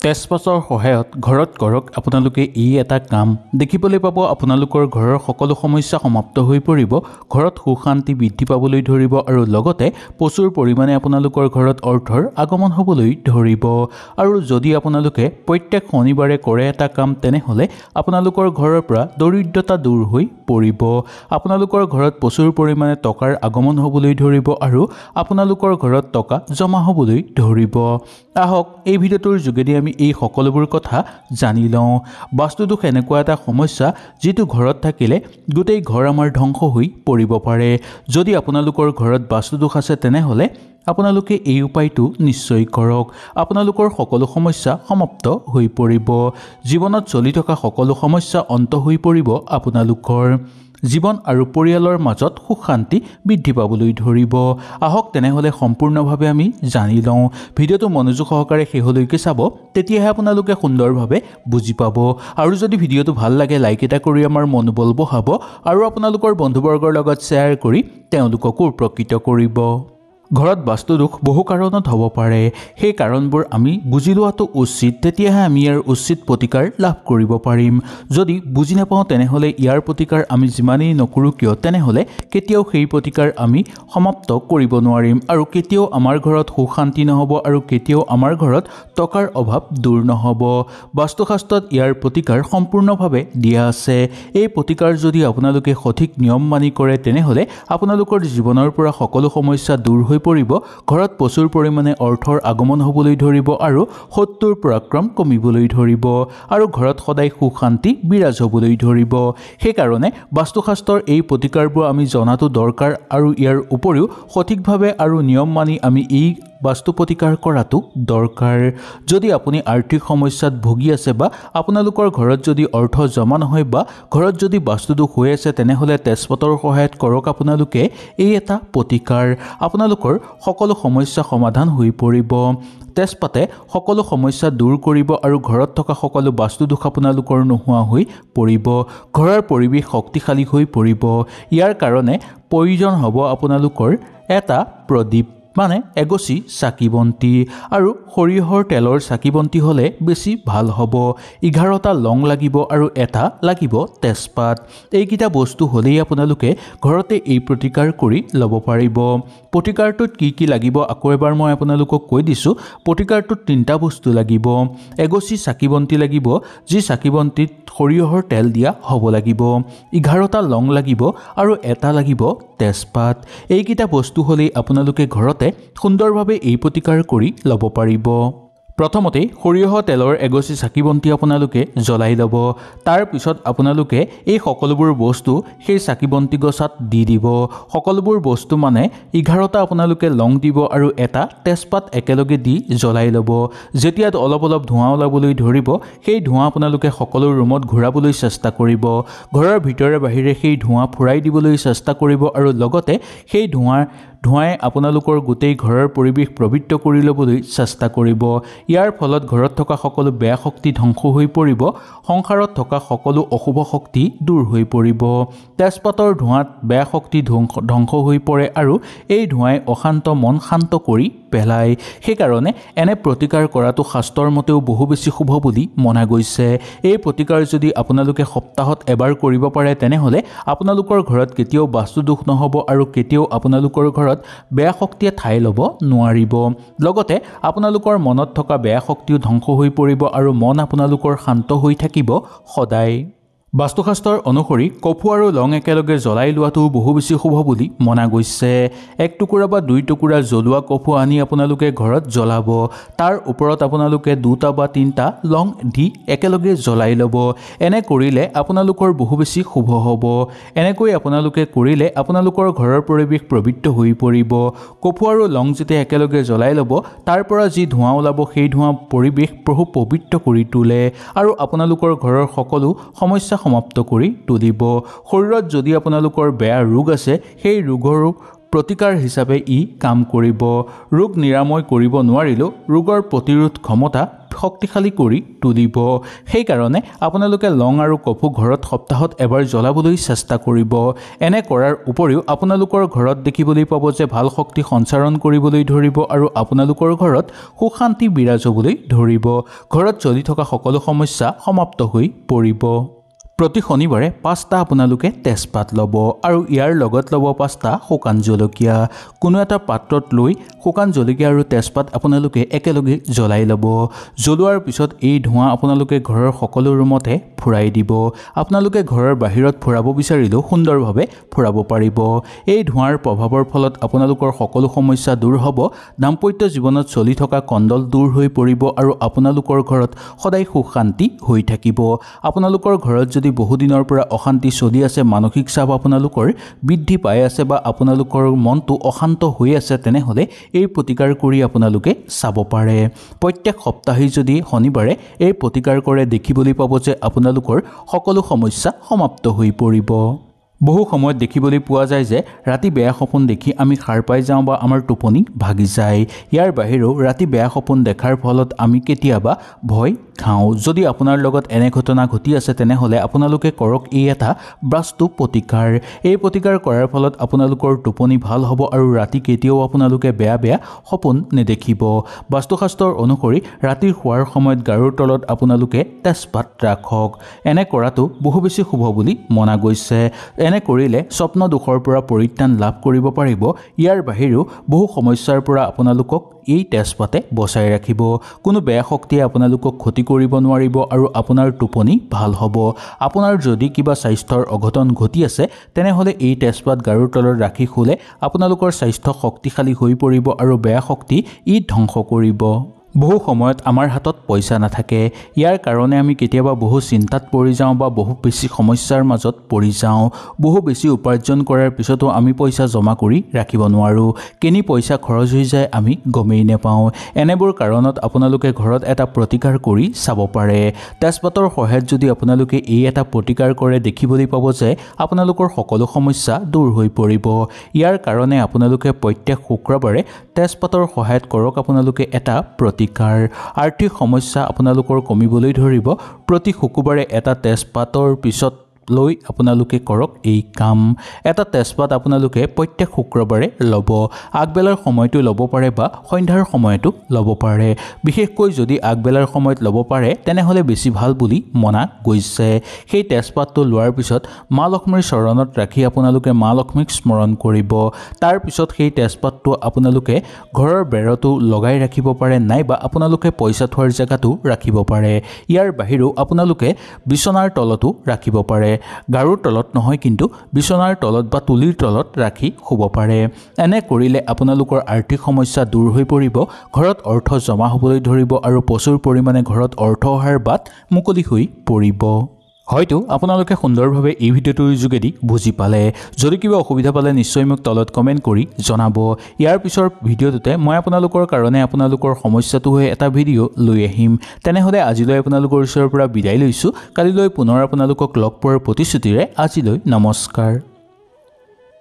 তেজপাতৰ সহায়ত ঘৰত কৰক আপোনালোকে এই এটা কাম দেখিবলৈ পাব আপোনালোকৰ ঘৰৰ সকলো সমস্যা সমাপ্ত হৈ পৰিব ঘৰত সুখ শান্তি বৃদ্ধি পাবলৈ ধৰিব আৰু লগতে প্ৰচুৰ পৰিমাণে আপোনালোকৰ ঘৰত অৰ্থৰ আগমন হ'বলৈ ধৰিব আৰু যদি আপোনালোকে প্ৰত্যেক শনিবাৰে কৰে এটা কাম তেনেহলে আপোনালোকৰ ঘৰৰ পৰা দৰিদ্ৰতা দূৰ হৈ পৰিব আপোনালোকৰ ঘৰত প্ৰচুৰ পৰিমাণে টকাৰ আগমন হ'বলৈ ধৰিব আৰু আপোনালোকৰ ঘৰত টকা জমা হ'বলৈ ধৰিব আহক এই ভিডিঅ'টোৰ যোগেদি আমি এই সকলোবোৰ কথা জানি লওঁ বাস্তুদোষ এনেকুৱা এটা সমস্যা যেটো ঘৰত থাকিলে গোটেই ঘৰ আমাৰ ধ্বংস হৈ পৰিব পাৰে যদি আপোনালোকৰ ঘৰত বাস্তুদোষ আছে তেনেহলে আপোনালোকে এই উপায়টো নিশ্চয় কৰক আপোনালোকৰ সকলো সমস্যা সমাপ্ত হৈ পৰিব জীৱনত চলি থকা সকলো সমস্যা অন্ত হৈ পৰিব আপোনালোকৰ জীৱন আৰু পৰিয়ালৰ মাজত সুখ শান্তি বৃদ্ধি পাবলৈ ধৰিব আহক তেনেহলে সম্পূৰ্ণভাৱে আমি জানি লওঁ ভিডিঅ'টো মনোযোগ সহকাৰে শেষলৈকে চাব তেতিয়াহে আপোনালোকে সুন্দৰভাৱে বুজি পাব আৰু যদি ভিডিঅ'টো ভাল লাগে লাইক এটা কৰি আমাৰ মনোবল বঢ়াব আৰু আপোনালোকৰ বন্ধুবৰ্গৰ লগত শ্বেয়াৰ কৰি তেওঁলোককো উপকৃত কৰিব ঘৰত বাস্তুদোষ বহু কাৰণত হ'ব পাৰে সেই কাৰণবোৰ আমি বুজি লোৱাটো উচিত তেতিয়াহে আমি ইয়াৰ উচিত প্ৰতিকাৰ লাভ কৰিব পাৰিম যদি বুজি নাপাওঁ তেনেহলে ইয়াৰ প্ৰতিকাৰ আমি যিমানেই নকৰোঁ কিয় তেনেহলে কেতিয়াও সেই প্ৰতিকাৰ আমি সমাপ্ত কৰিব নোৱাৰিম আৰু কেতিয়াও আমাৰ ঘৰত সুখ শান্তি নহ'ব আৰু কেতিয়াও আমাৰ ঘৰত টকাৰ অভাৱ দূৰ নহ'ব বাস্তুশাস্ত্ৰত ইয়াৰ প্ৰতিকাৰ সম্পূৰ্ণভাৱে দিয়া আছে এই প্ৰতিকাৰ যদি আপোনালোকে সঠিক নিয়ম মানি কৰে তেনেহলে আপোনালোকৰ জীৱনৰ পৰা সকলো সমস্যা দূৰ হৈ পৰিব ঘৰত প্ৰচুৰ পৰিমাণে অৰ্থৰ আগমন হ'বলৈ ধৰিব আৰু শত্ৰুৰ পৰাক্ৰম কমিবলৈ ধৰিব আৰু ঘৰত সদায় সুখ শান্তি বিৰাজ হ'বলৈ ধৰিব সেই কাৰণে বাস্তুশাস্ত্ৰৰ এই প্ৰতিকাৰবোৰ আমি জনাটো দৰকাৰ আৰু ইয়াৰ উপৰিও সঠিকভাৱে আৰু নিয়ম মানি আমি এই বাস্তু প্ৰতিকাৰ কৰাটো দৰকাৰ যদি আপুনি আৰ্থিক সমস্যাত ভুগি আছে বা আপোনালোকৰ ঘৰত যদি অৰ্থ জমা নহয় বা ঘৰত যদি বাস্তুদোষ হৈ আছে তেনেহলে তেজপাতৰ সহায়ত কৰক আপোনালোকে এই এটা প্ৰতিকাৰ আপোনালোকৰ সকলো সমস্যা সমাধান হৈ পৰিব তেজপাতে সকলো সমস্যা দূৰ কৰিব আৰু ঘৰত থকা সকলো বাস্তুদোষ আপোনালোকৰ নোহোৱা হৈ পৰিব ঘৰৰ পৰিৱেশ শক্তিশালী হৈ পৰিব ইয়াৰ কাৰণে প্ৰয়োজন হ'ব আপোনালোকৰ এটা প্ৰদীপ মানে এগছি চাকি বন্তি আৰু সৰিয়হৰ তেলৰ চাকি বন্তি হলে বেছি ভাল হ'ব 11টা লং লাগিব আৰু এটা লাগিব তেজপাত এইকেইটা বস্তু হলেই আপোনালোকে ঘৰতে এই প্ৰতিকাৰ কৰি ল'ব পাৰিব প্ৰতিকাৰটোত কি লাগিব আকৌ এবাৰ মই আপোনালোকক কৈ দিছো প্ৰতিকাৰটোত 3টা বস্তু লাগিব এগছি চাকি বন্তি লাগিব যি চাকি বন্তিত সৰিয়হৰ তেল দিয়া হ'ব লাগিব 11টা লং লাগিব আৰু এটা লাগিব তেজপাত এইকেইটা বস্তু হলেই আপোনালোকে ঘৰতে সুন্দৰভাৱে এই প্ৰতিকাৰ কৰি ল'ব পাৰিব প্ৰথমতে সৰিয়হ তেলৰ এগছি চাকি বন্তি আপোনালোকে জ্বলাই ল'ব তাৰ পিছত আপোনালোকে এই সকলোবোৰ বস্তু সেই চাকি বন্তি গছাত দি দিব সকলোবোৰ বস্তু মানে 11টা আপোনালোকে লং দিব আৰু এটা তেজপাত একেলগে দি জ্বলাই ল'ব যেতিয়া অলপ ধোঁৱা ওলাবলৈ ধৰিব সেই ধোঁৱা আপোনালোকে সকলো ৰুমত ঘূৰাবলৈ চেষ্টা কৰিব ঘৰৰ ভিতৰে বাহিৰে সেই ধোঁৱা ফুৰাই দিবলৈ চেষ্টা কৰিব আৰু লগতে সেই ধোঁৱাই আপোনালোকৰ গোটেই ঘৰৰ পৰিৱেশ পবিত্ৰ কৰি ল'বলৈ চেষ্টা কৰিব ইয়াৰ ফলত ঘৰত থকা সকলো বেয়া শক্তি ধ্বংস হৈ পৰিব সংসাৰত থকা সকলো অশুভ শক্তি দূৰ হৈ পৰিব তেজপাতৰ ধোঁৱাত বেয়া শক্তি ধ্বংস হৈ পৰে আৰু এই ধোঁৱাই অশান্ত মন শান্ত কৰি পেলায় সেই কাৰণে এনে প্ৰতিকাৰ কৰাটো শাস্ত্ৰৰ মতেও বহু বেছি শুভ বুলি মনা গৈছে এই প্ৰতিকাৰ যদি আপোনালোকে সপ্তাহত এবাৰ কৰিব পাৰে তেনেহলে আপোনালোকৰ ঘৰত কেতিয়াও বাস্তুদোষ নহ'ব আৰু কেতিয়াও আপোনালোকৰ ঘৰত বেয়া শক্তিয়ে ঠাই ল'ব নোৱাৰিব লগতে আপোনালোকৰ মনত থকা বেয়া শক্তিও ধ্বংস হৈ পৰিব আৰু মন আপোনালোকৰ শান্ত হৈ থাকিব সদায় বাস্তুশাস্ত্ৰৰ অনুসৰি কফু আৰু লং একেলগে জ্বলাই লোৱাটো বহু বেছি শুভ বুলি মনা গৈছে এক টুকুৰা বা 2 টুকুৰা জ্বলোৱা কফু আনি আপোনালোকে ঘৰত জ্বলাব তাৰ ওপৰত আপোনালোকে 2টা বা 3টা লং দি একেলগে জ্বলাই ল'ব এনে কৰিলে আপোনালোকৰ বহু বেছি শুভ হ'ব এনেকৈ আপোনালোকে কৰিলে আপোনালোকৰ ঘৰৰ পৰিৱেশ পবিত্ৰ হৈ পৰিব কফু আৰু লং যেতিয়া একেলগে জ্বলাই ল'ব তাৰ পৰা যি ধোঁৱা ওলাব সেই ধোঁৱা পৰিৱেশ বহু পবিত্ৰ কৰি তোলে আৰু আপোনালোকৰ ঘৰৰ সকলো সমস্যা সমাপ্ত কৰি তুলিব শৰীৰত যদি আপোনালোকৰ বেয়া ৰোগ আছে সেই ৰোগৰ প্ৰতিকাৰ হিচাপে ই কাম কৰিব ৰোগ নিৰাময় কৰিব নোৱাৰিলেও ৰোগৰ প্ৰতিৰোধ ক্ষমতা শক্তিশালী কৰি তুলিব। সেইকাৰণে আপোনালোকে লং আৰু কফু ঘৰত সপ্তাহত এবাৰ জ্বলাবলৈ চেষ্টা কৰিব। এনে কৰাৰ উপৰিও আপোনালোকৰ ঘৰত দেখিবলৈ পাব যে ভাল শক্তি সঞ্চাৰণ কৰিবলৈ ধৰিব আৰু আপোনালোকৰ ঘৰত সুখ শান্তি বিৰাজ হ'বলৈ ধৰিব। ঘৰত চলি থকা সকলো সমস্যা সমাপ্ত হৈ পৰিব। প্ৰতি শনিবাৰে 5টা আপোনালোকে তেজপাত ল'ব আৰু ইয়াৰ লগত ল'ব 5টা শুকান জলকীয়া। কোনো এটা পাত্ৰত লৈ শুকান জলকীয়া আৰু তেজপাত আপোনালোকে একেলগে জ্বলাই ল'ব। জ্বলোৱাৰ পিছত এই ধোঁৱা আপোনালোকে ঘৰৰ সকলো ৰুমতে ফুৰাই দিব। আপোনালোকে ঘৰৰ বাহিৰত ফুৰাব বিচাৰিলেও সুন্দৰভাৱে ফুৰাব পাৰিব। এই ধোঁৱাৰ প্ৰভাৱৰ ফলত আপোনালোকৰ সকলো সমস্যা দূৰ হ'ব। দাম্পত্য জীৱনত চলি থকা কণ্ডল দূৰ হৈ পৰিব আৰু আপোনালোকৰ ঘৰত সদায় সুখ শান্তি হৈ থাকিব। আপোনালোকৰ ঘৰত যদি বহুদিনৰ পৰা অশান্তি চলি আছে, মানসিক চাপ আপোনালোকৰ বৃদ্ধি পাই আছে বা আপোনালোকৰ মনটো অশান্ত হৈ আছে, তেনেহ'লে এই প্ৰতিকাৰ কৰি আপোনালোকে চাব পাৰে। প্ৰত্যেক সপ্তাহে যদি শনিবাৰে এই প্ৰতিকাৰ কৰে দেখিবলৈ পাব যে আপোনালোকৰ সকলো সমস্যা সমাপ্ত হৈ পৰিব। বহু সময়ত দেখিবলৈ পোৱা যায় যে ৰাতি বেয়া সপোন দেখি আমি সাৰ পাই যাওঁ বা আমাৰ টোপনি ভাগি যায়। ইয়াৰ বাহিৰেও ৰাতি বেয়া সপোন দেখাৰ ফলত আমি কেতিয়াবা ভয় খাওঁ। যদি আপোনাৰ লগত এনে ঘটনা ঘটি আছে তেনেহ'লে আপোনালোকে কৰক এই এটা বাস্তু প্ৰতিকাৰ। এই প্ৰতিকাৰ কৰাৰ ফলত আপোনালোকৰ টোপনি ভাল হ'ব আৰু ৰাতি কেতিয়াও আপোনালোকে বেয়া সপোন নেদেখিব। বাস্তুশাস্ত্ৰৰ অনুসৰি ৰাতিৰ শোৱাৰ সময়ত গাৰুৰ তলত আপোনালোকে তেজপাত ৰাখক। এনে কৰাটো বহু বেছি শুভ বুলি মনা গৈছে। এনে কৰিলে স্বপ্ন দোষৰ পৰা পৰিত্ৰাণ লাভ কৰিব পাৰিব। ইয়াৰ বাহিৰেও বহু সমস্যাৰ পৰা আপোনালোকক এই তেজপাতে বচাই ৰাখিব। কোনো বেয়া শক্তিয়ে আপোনালোকক ক্ষতি কৰিব নোৱাৰিব আৰু আপোনাৰ টোপনি ভাল হ'ব। আপোনাৰ যদি কিবা স্বাস্থ্যৰ অঘটন ঘটি আছে তেনেহ'লে এই তেজপাত গাৰুৰ তলত ৰাখি শুলে আপোনালোকৰ স্বাস্থ্য শক্তিশালী হৈ পৰিব আৰু বেয়া শক্তি ই ধ্বংস কৰিব। বহু সময়ত আমাৰ হাতত পইচা নাথাকে। ইয়াৰ কাৰণে আমি কেতিয়াবা বহু চিন্তাত পৰি যাওঁ বা বহু বেছি সমস্যাৰ মাজত পৰি যাওঁ। বহু বেছি উপাৰ্জন কৰাৰ পিছতো আমি পইচা জমা কৰি ৰাখিব নোৱাৰোঁ। কেনি পইচা খৰচ হৈ যায় আমি গমেই নাপাওঁ। এনেবোৰ কাৰণত আপোনালোকে ঘৰত এটা প্ৰতিকাৰ কৰি চাব পাৰে। তেজপাতৰ সহায়ত যদি আপোনালোকে এই এটা প্ৰতিকাৰ কৰে দেখিবলৈ পাব যে আপোনালোকৰ সকলো সমস্যা দূৰ হৈ পৰিব। ইয়াৰ কাৰণে আপোনালোকে প্ৰত্যেক শুক্ৰবাৰে তেজপাতৰ সহায়ত কৰক আপোনালোকে এটা প্ৰতিকাৰ। আৰ্থিক সমস্যা আপোনালোকৰ কমিবলৈ ধৰিব। প্ৰতি শুক্ৰবাৰে এটা তেজপাতৰ পিছত লৈ আপোনালোকে কৰক এই কাম। এটা তেজপাত আপোনালোকে প্ৰত্যেক শুক্ৰবাৰে ল'ব। আগবেলাৰ সময়টো ল'ব পাৰে বা সন্ধ্যাৰ সময়তো ল'ব পাৰে। বিশেষকৈ যদি আগবেলাৰ সময়ত ল'ব পাৰে তেনেহ'লে বেছি ভাল বুলি মনা গৈছে। সেই তেজপাতটো লোৱাৰ পিছত মা লক্ষ্মীৰ চৰণত ৰাখি আপোনালোকে মা লক্ষ্মীক স্মৰণ কৰিব। তাৰ পিছত সেই তেজপাতটো আপোনালোকে ঘৰৰ বেৰতো লগাই ৰাখিব পাৰে, নাইবা আপোনালোকে পইচা থোৱাৰ জেগাতো ৰাখিব পাৰে। ইয়াৰ বাহিৰেও আপোনালোকে বিচনাৰ তলতো ৰাখিব পাৰে। গাৰুৰ তলত নহয়, কিন্তু বিচনাৰ তলত বা তুলিৰ তলত ৰাখি শুব পাৰে। এনে কৰিলে আপোনালোকৰ আৰ্থিক সমস্যা দূৰ হৈ পৰিব। ঘৰত অৰ্থ জমা হ'বলৈ ধৰিব আৰু প্ৰচুৰ পৰিমাণে ঘৰত অৰ্থ অহাৰ বাট মুকলি হৈ পৰিব। হয়তো আপোনালোকে সুন্দৰভাৱে এই ভিডিঅ'টোৰ যোগেদি বুজি পালে। যদি কিবা অসুবিধা পালে নিশ্চয় মোক তলত কমেণ্ট কৰি জনাব। ইয়াৰ পিছৰ ভিডিঅ'টোতে মই আপোনালোকৰ কাৰণে আপোনালোকৰ সমস্যাটো হৈ এটা ভিডিঅ' লৈ আহিম। তেনেহ'লে আজিলৈ আপোনালোকৰ ওচৰৰ পৰা বিদায় লৈছোঁ। কালিলৈ পুনৰ আপোনালোকক লগ পোৱাৰ প্ৰতিশ্ৰুতিৰে আজিলৈ নমস্কাৰ।